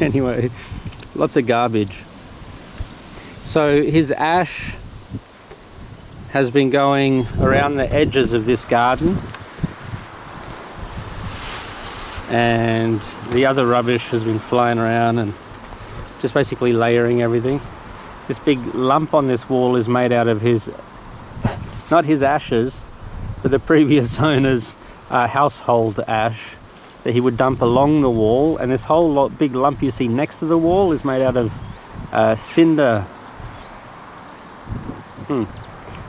Anyway, lots of garbage. So his ash has been going around the edges of this garden, and the other rubbish has been flying around and just basically layering everything. This big lump on this wall is made out of his, not his ashes, but the previous owner's household ash that he would dump along the wall, and this whole big lump you see next to the wall is made out of cinder.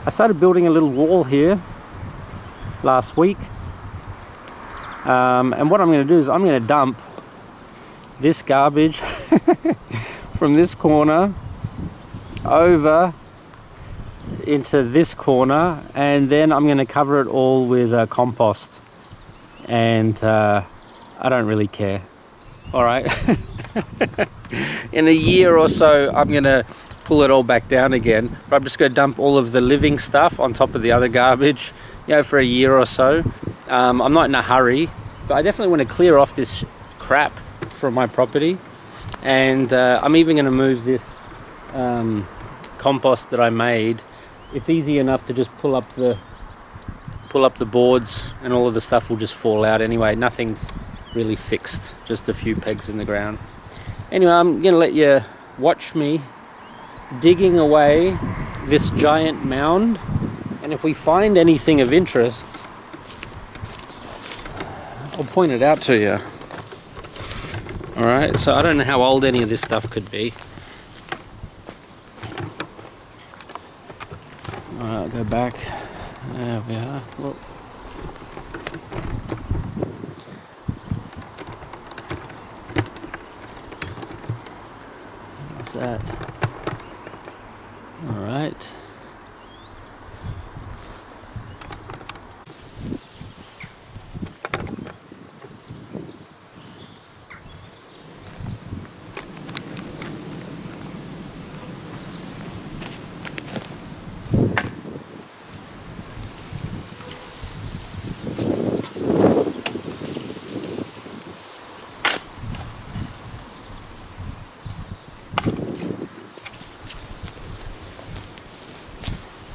I started building a little wall here last week, and what I'm going to do is I'm going to dump this garbage from this corner over into this corner, and then I'm going to cover it all with compost, and I don't really care. All right. In a year or so I'm going to pull it all back down again, but I'm just going to dump all of the living stuff on top of the other garbage, you know, for a year or so. I'm not in a hurry, but I definitely want to clear off this crap from my property, and I'm even going to move this compost that I made. It's easy enough to just pull up the boards, and all of the stuff will just fall out anyway. Nothing's really fixed, just a few pegs in the ground. Anyway, I'm going to let you watch me digging away this giant mound, and if we find anything of interest, I'll point it out to you. Alright, so I don't know how old any of this stuff could be. Alright, I'll go back. There we are. Well, what's that? All right.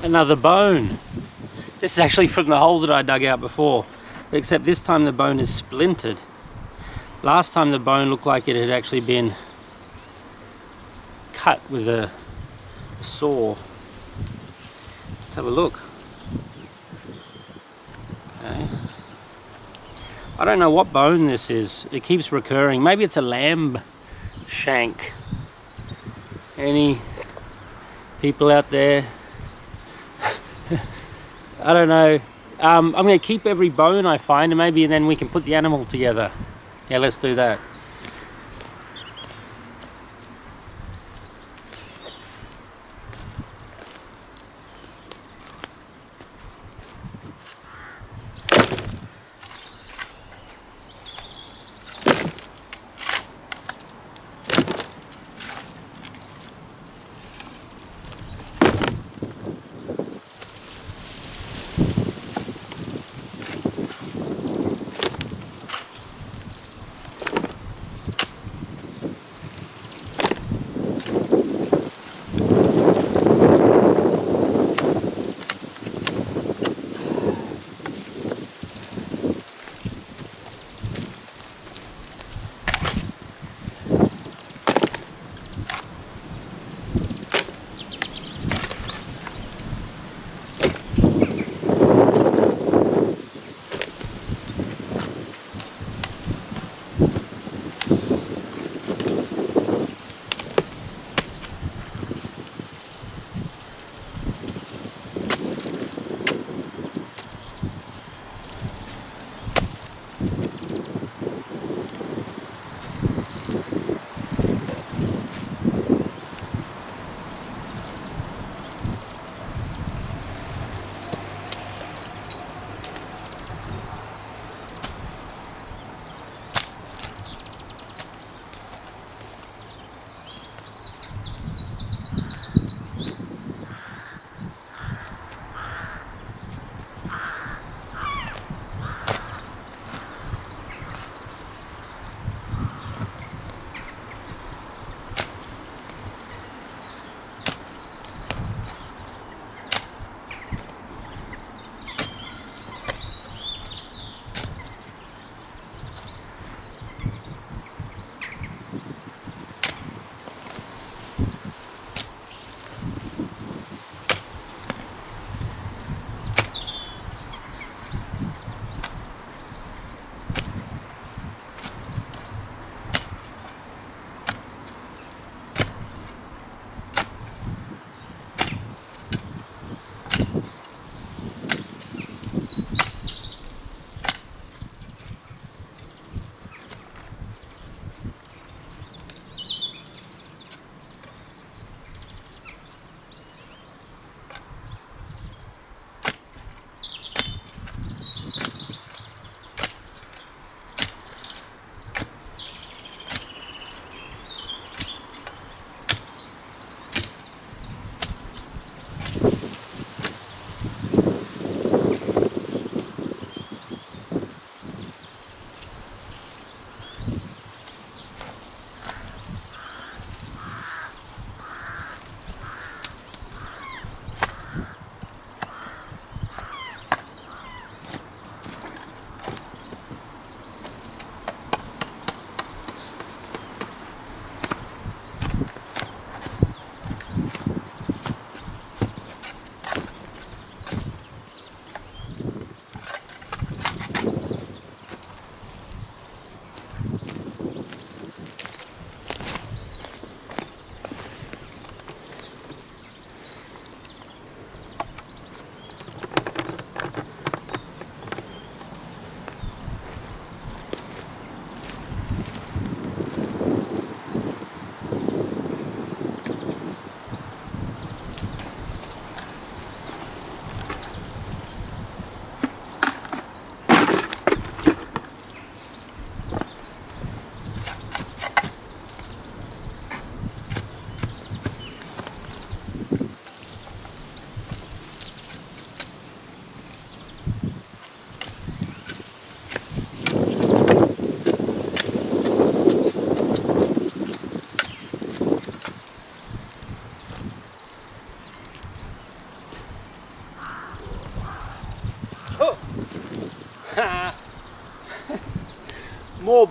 Another bone. This is actually from the hole that I dug out before, except this time the bone is splintered. Last time the bone looked like it had actually been cut with a saw. Let's have a look. Okay. I don't know what bone this is. It keeps recurring. Maybe it's a lamb shank. Any people out there? I don't know. I'm going to keep every bone I find, and maybe then we can put the animal together. Yeah, let's do that.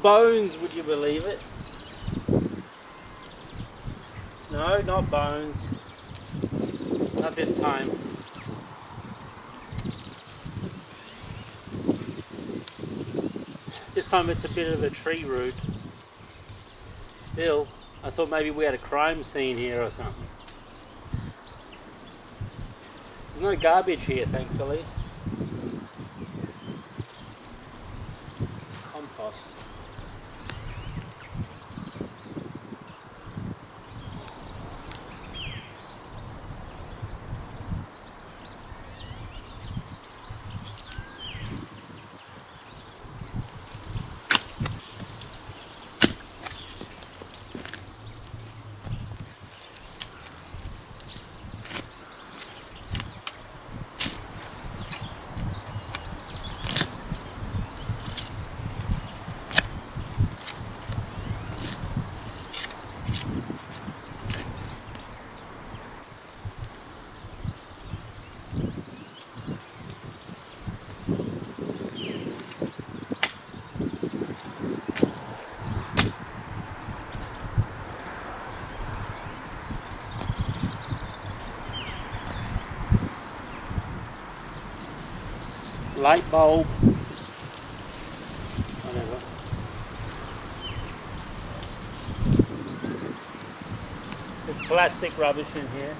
bones, would you believe it? No, not bones. Not this time. This time it's a bit of a tree root. Still, I thought maybe we had a crime scene here or something. There's no garbage here, thankfully. Compost. Light bulb, whatever. There's plastic rubbish in here.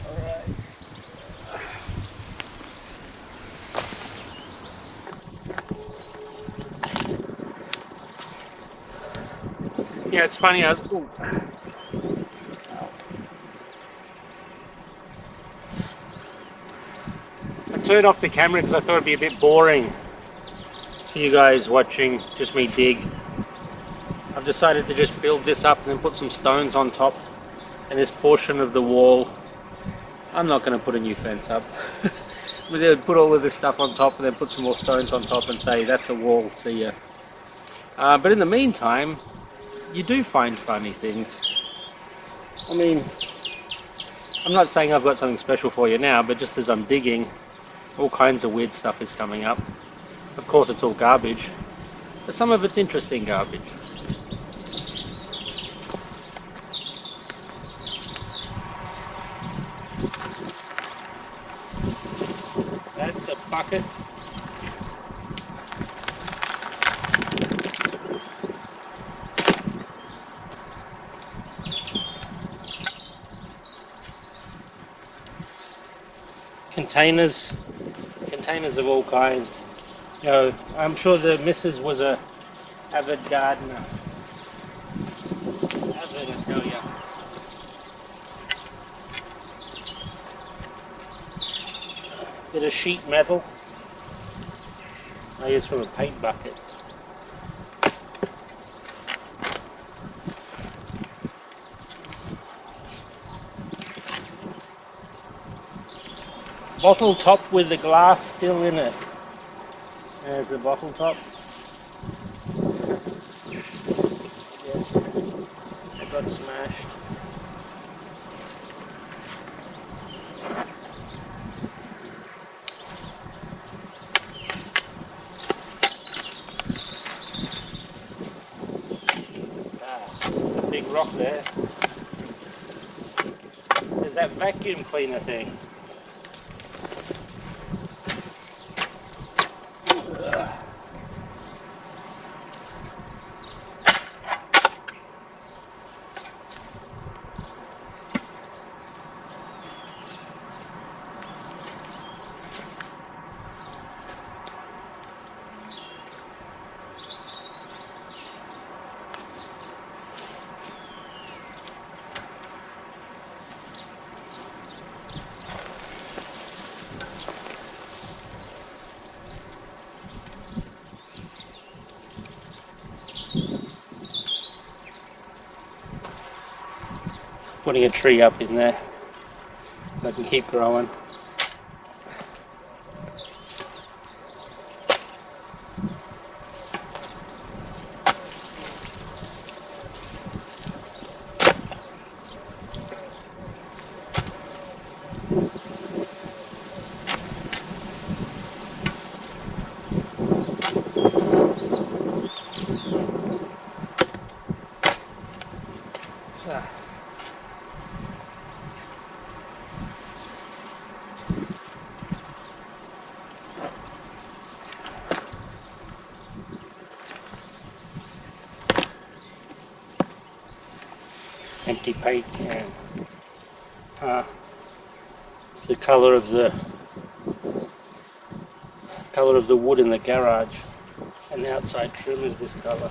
Alright. Yeah, it's funny, I turned off the camera because I thought it'd be a bit boring for you guys watching just me dig. I've decided to just build this up and then put some stones on top, and this portion of the wall, I'm not going to put a new fence up. I'm going to put all of this stuff on top and then put some more stones on top and say that's a wall, see ya. But in the meantime, you do find funny things. I mean, I'm not saying I've got something special for you now, but just as I'm digging, all kinds of weird stuff is coming up. Of course it's all garbage, but some of it's interesting garbage. That's a bucket. Containers of all kinds. You know, I'm sure the missus was a avid gardener. Avid, I tell ya. Bit of sheet metal. I use from a paint bucket. Bottle top with the glass still in it. There's the bottle top. Yes, it got smashed. There's a big rock there. There's that vacuum cleaner thing. Putting a tree up in there so I can keep growing. empty paint can. It's the colour of the wood in the garage, and the outside trim is this colour.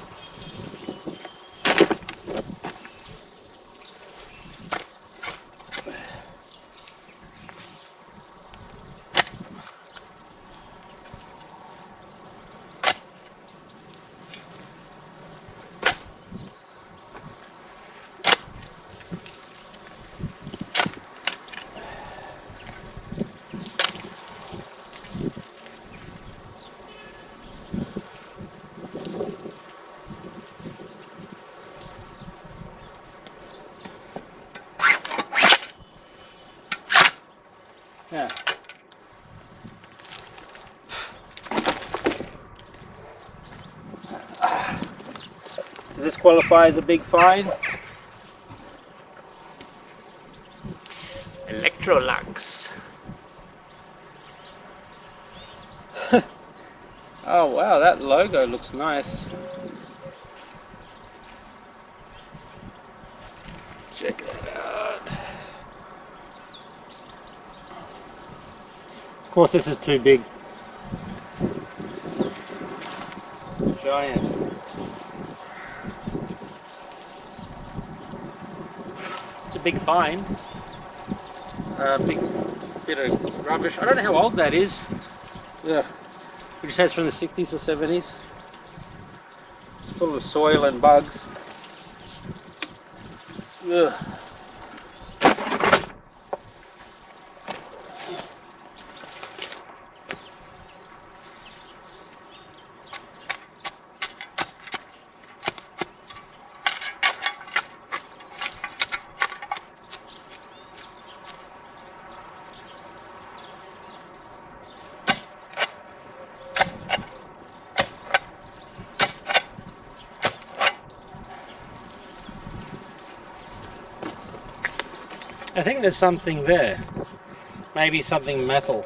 Yeah. Does this qualify as a big find? Electrolux. Oh wow, that logo looks nice. Check that out. Of course this is too big. It's giant. It's a big find. Big bit of rubbish. I don't know how old that is. Ugh. It just says from the 60s or 70s. It's full of soil and bugs. Ugh. I think there's something there. Maybe something metal.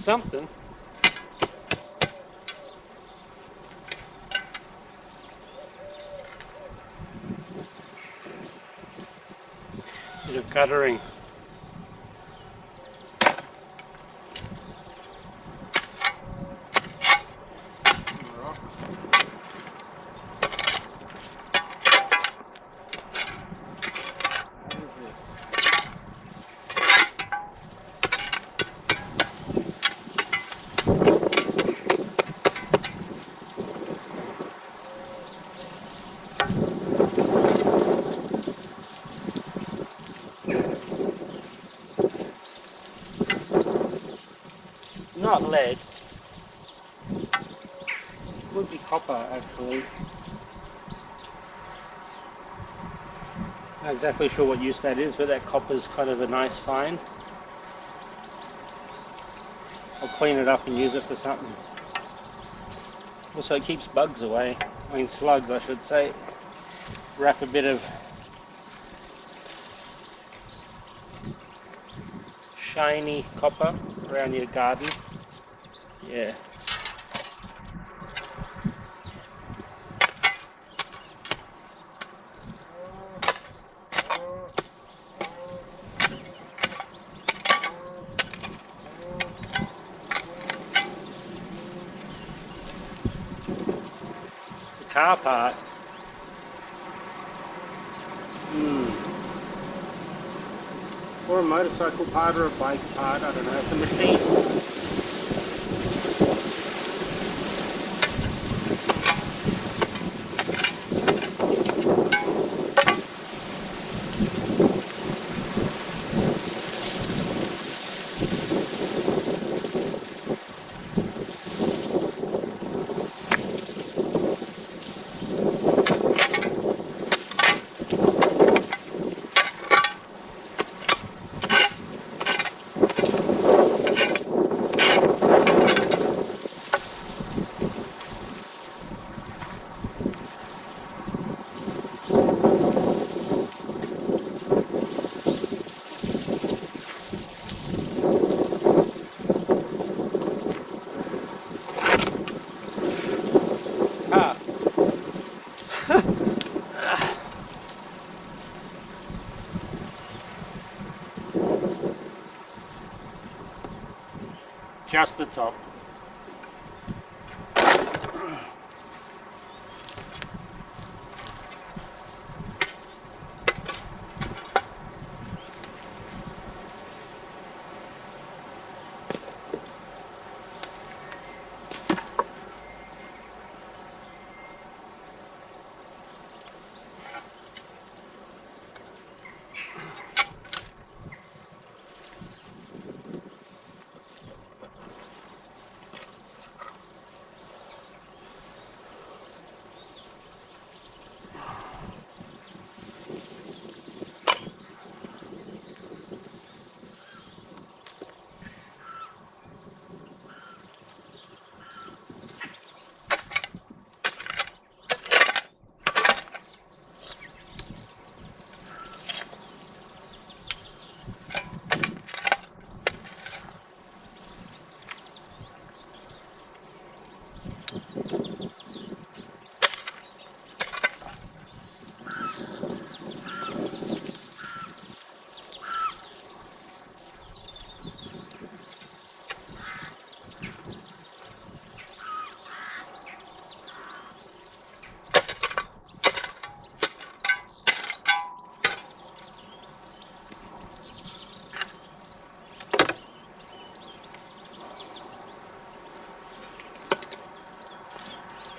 something. Bit of guttering. Not lead. Would be copper actually. Not exactly sure what use that is, but that copper's kind of a nice find. I'll clean it up and use it for something. Also it keeps bugs away. I mean slugs I should say. Wrap a bit of shiny copper around your garden. Yeah. It's a car part. Or a motorcycle part or a bike part, I don't know, it's a machine. Just the top.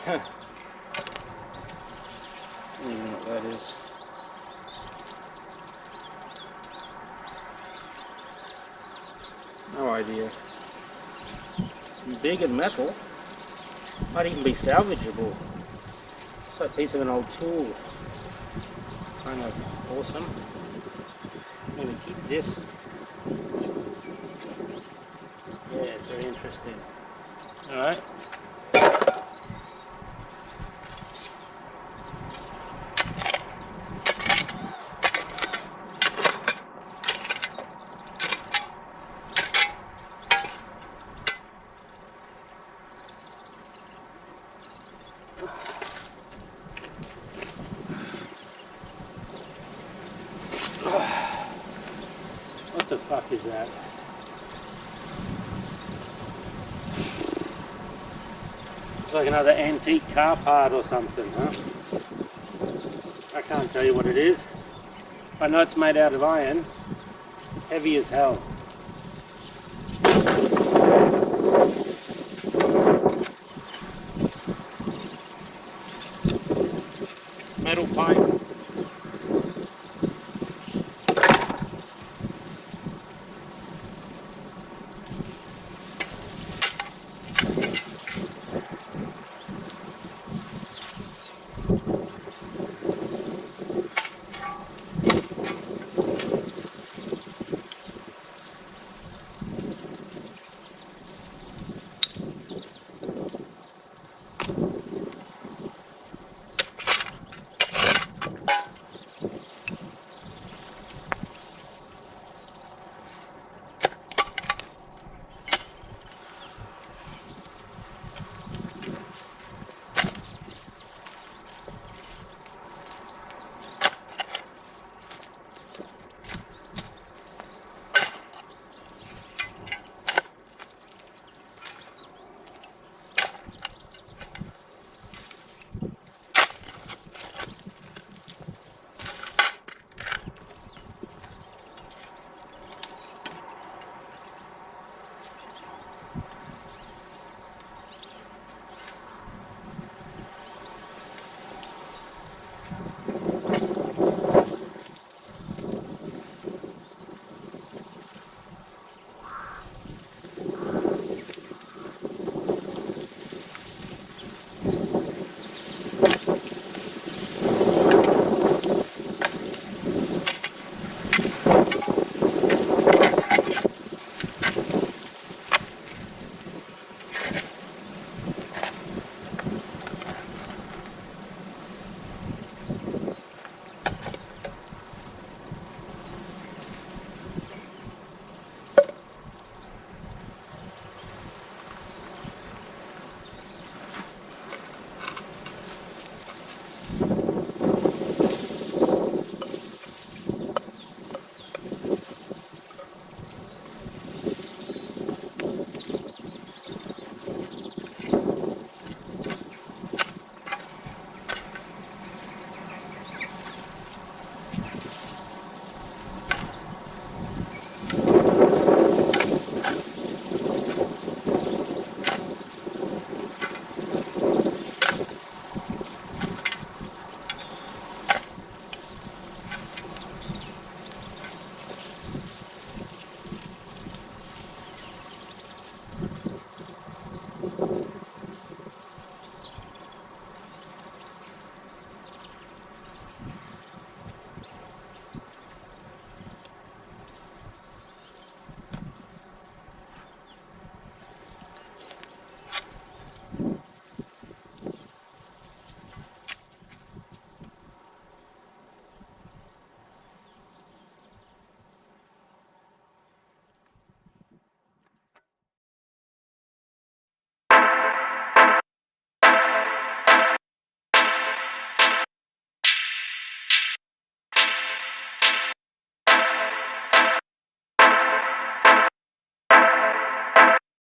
I don't even know what that is. No idea. It's big and metal. Might even be salvageable. It's like a piece of an old tool. Kind of awesome. I'm going to keep this. Yeah, it's very interesting. Alright. is that? It's like another antique car part or something, huh? I can't tell you what it is. I know it's made out of iron. Heavy as hell. Metal pipe.